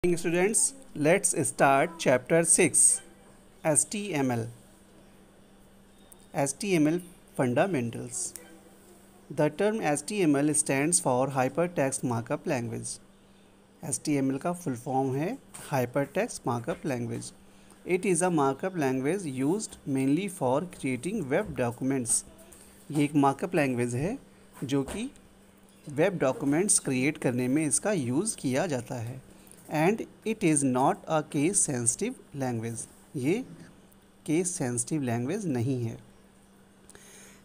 Students, let's start chapter 6 HTML. HTML Fundamentals. The term HTML stands for Hypertext Markup Language. HTML का full form है Hypertext Markup Language. It is a markup language used mainly for creating web documents. ये एक markup language है जो कि web documents create करने में इसका यूज़ किया जाता है and it is not a case sensitive language. ये केस सेंसिटिव लैंग्वेज नहीं है।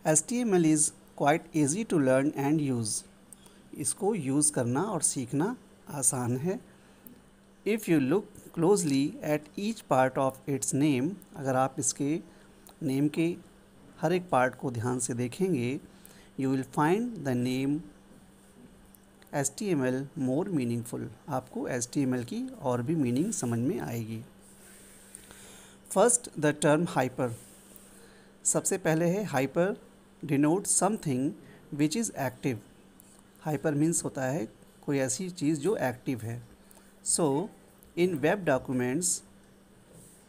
HTML is quite easy to learn and use. इसको यूज़ करना और सीखना आसान है। If you look closely at each part of its name, अगर आप इसके नेम के हर एक पार्ट को ध्यान से देखेंगे, you will find the name HTML more meaningful. आपको HTML की और भी मीनिंग समझ में आएगी। First the term hyper. सबसे पहले है hyper denote something which is active. Hyper means होता है कोई ऐसी चीज़ जो एक्टिव है। So in web documents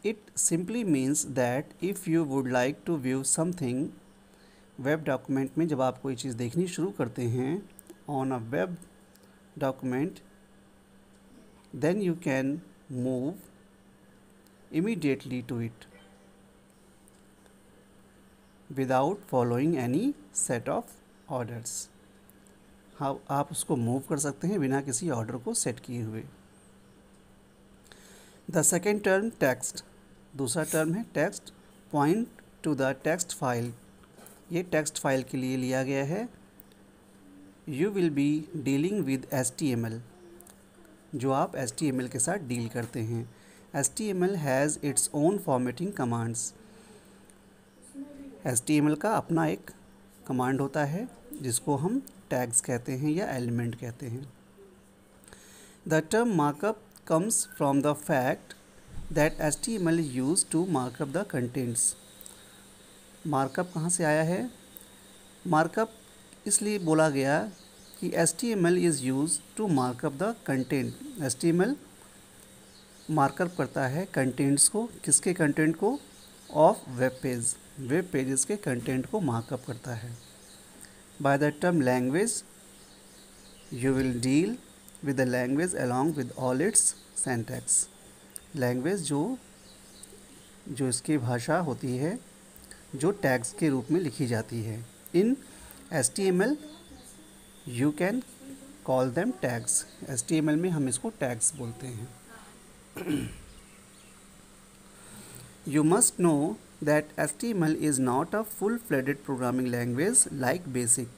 it simply means that if you would like to view something, web document में जब आप कोई चीज़ देखनी शुरू करते हैं on a web document, then you can move immediately to it without following any set of orders. हाँ, आप उसको मूव कर सकते हैं बिना किसी ऑर्डर को सेट किए हुए। The second term text. दूसरा टर्म है text. Point two the text file. ये टेक्स्ट फाइल के लिए लिया गया है। You will be dealing with HTML, जो आप HTML के साथ डील करते हैं। HTML has its own formatting commands. HTML का अपना एक कमांड होता है जिसको हम टैग्स कहते हैं या एलिमेंट कहते हैं। The term markup comes from the fact that HTML is use to markup the contents. Markup कहाँ से आया है? मार्कअप इसलिए बोला गया कि HTML is use to markup the content. HTML markup करता है कंटेंट्स को। किसके कंटेंट को? Of web page. Web pages के कंटेंट को मार्कअप करता है। By the term language you will deal with the language along with all its syntax. Language जो इसकी भाषा होती है, जो टैग्स के रूप में लिखी जाती है। इन HTML you can call them tags। HTML में हम इसको टैग्स बोलते हैं। You must know that HTML is not a full-fledged programming language like BASIC।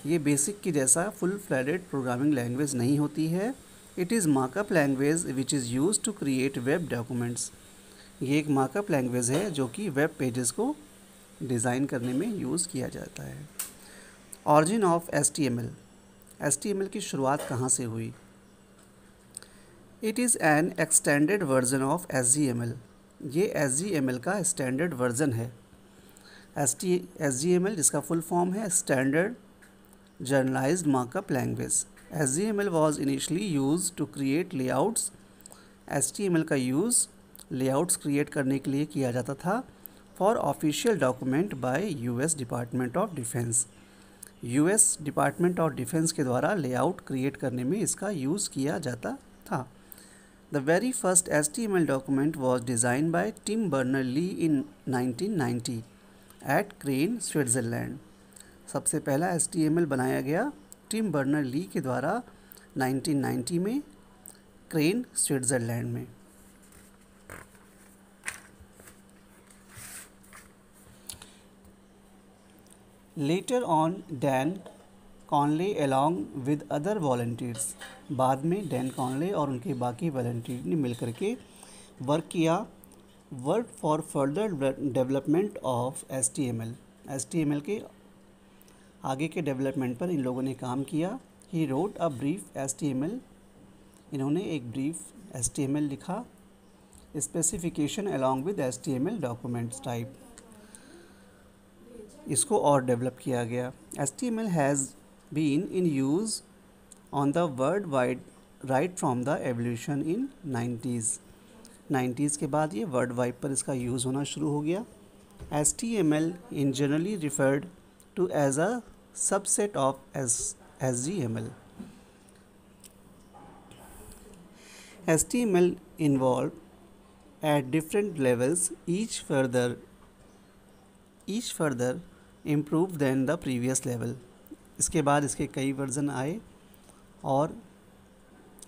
ये बेसिक की जैसा full-fledged programming language नहीं होती है। It is markup language which is used to create web documents। ये एक मार्कअप लैंग्वेज है जो कि वेब पेजेस को डिज़ाइन करने में यूज़ किया जाता है। ऑरिजिन ऑफ HTML की शुरुआत कहाँ से हुई? It is an extended version of HTML। ये HTML का स्टैंडर्ड वर्जन है। HTML जिसका फुल फॉर्म है standard generalised markup language. HTML was initially use to create layouts. HTML का यूज़ लेआउट्स क्रिएट करने के लिए किया जाता था for official document by US department of defence. US department of defence के द्वारा लेआउट क्रिएट करने में इसका यूज़ किया जाता था। The very first HTML document was design by Tim Berner Lee in 1990 at Crane, Switzerland. सबसे पहला HTML बनाया गया टिम बर्नर ली के द्वारा 1990 में क्रेन, स्विट्ज़रलैंड में। Later on Dan Connolly along with other volunteers. बाद में डैन कॉनले और उनके बाकी वॉलंटियर ने मिलकर के वर्क किया। Work for further development of HTML के आगे के डेवलपमेंट पर इन लोगों ने काम किया। He wrote a brief HTML। इन्होंने एक ब्रीफ HTML लिखा। Specification along with HTML documents type, इसको और डेवलप किया गया। HTML has been in use on the World Wide right from the evolution in 90s के बाद ये वर्ल्ड वाइड पर इसका यूज़ होना शुरू हो गया. HTML in generally referred to as a subset of HTML. HTML involved at different levels, each further improved than the previous level. इसके बाद इसके कई वर्ज़न आए और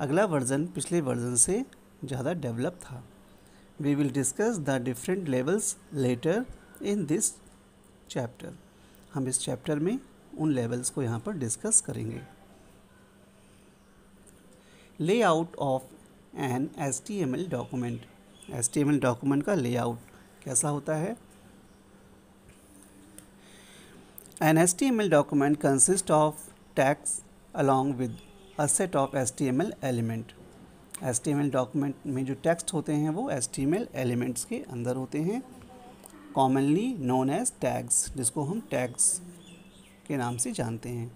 अगला वर्ज़न पिछले वर्ज़न से ज़्यादा डेवलप था. We will discuss the different levels later in this chapter. हम इस चैप्टर में उन लेवल्स को यहाँ पर डिस्कस करेंगे. Layout of an HTML document. HTML document का लेआउट कैसा होता है? An HTML document consists of text along with a set of HTML element. HTML document में जो टेक्स्ट होते हैं वो HTML एलिमेंट्स के अंदर होते हैं, कॉमनली नोन एज टैग्स, जिसको हम टैग्स के नाम से जानते हैं.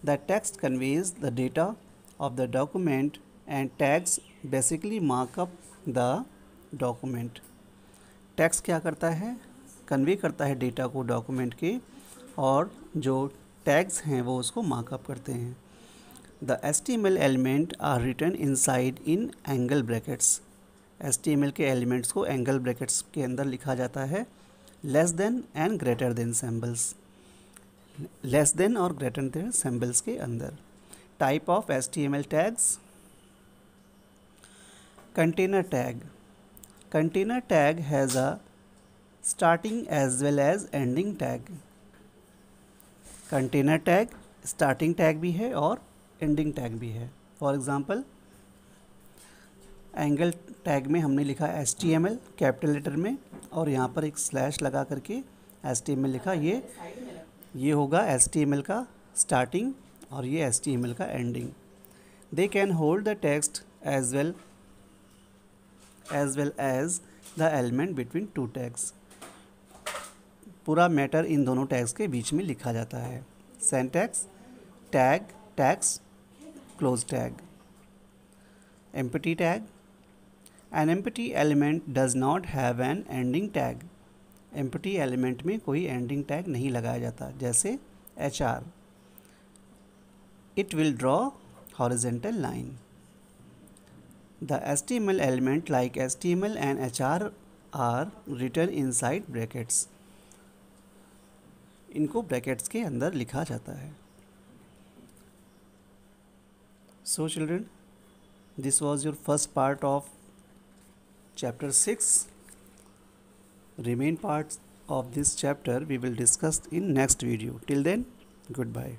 The text conveys the data of the document and tags basically markup the document. Text क्या करता है? कन्वे करता है डेटा को डॉक्यूमेंट के, और जो टैग्स हैं वो उसको मार्कअप करते हैं. The HTML element are written inside in angle brackets. HTML के एलिमेंट्स को एंगल ब्रैकेट्स के अंदर लिखा जाता है. Less than and greater than symbols, less than और ग्रेटर देन सिंबल्स के अंदर. Type of HTML tags. Container tag. Container tag has a starting as well as ending tag. Container tag starting tag भी है और ending tag भी है. For example, angle tag में हमने लिखा HTML कैपिटल लेटर में और यहाँ पर एक स्लैश लगा करके HTML लिखा. ये होगा HTML का स्टार्टिंग और ये HTML का ending. They can hold the text as well as the element between two tags. पूरा मैटर इन दोनों टैग्स के बीच में लिखा जाता है. Syntax, tag, tags, close tag. Empty tag. An empty element does not have an ending tag. Empty element में कोई एंडिंग टैग नहीं लगाया जाता. जैसे HR, it will draw horizontal line. The HTML element like HTML and HR are written inside brackets. इनको brackets के अंदर लिखा जाता है. So children, this was your first part of chapter 6. Remain parts of this chapter we will discuss in next video. Till then, goodbye.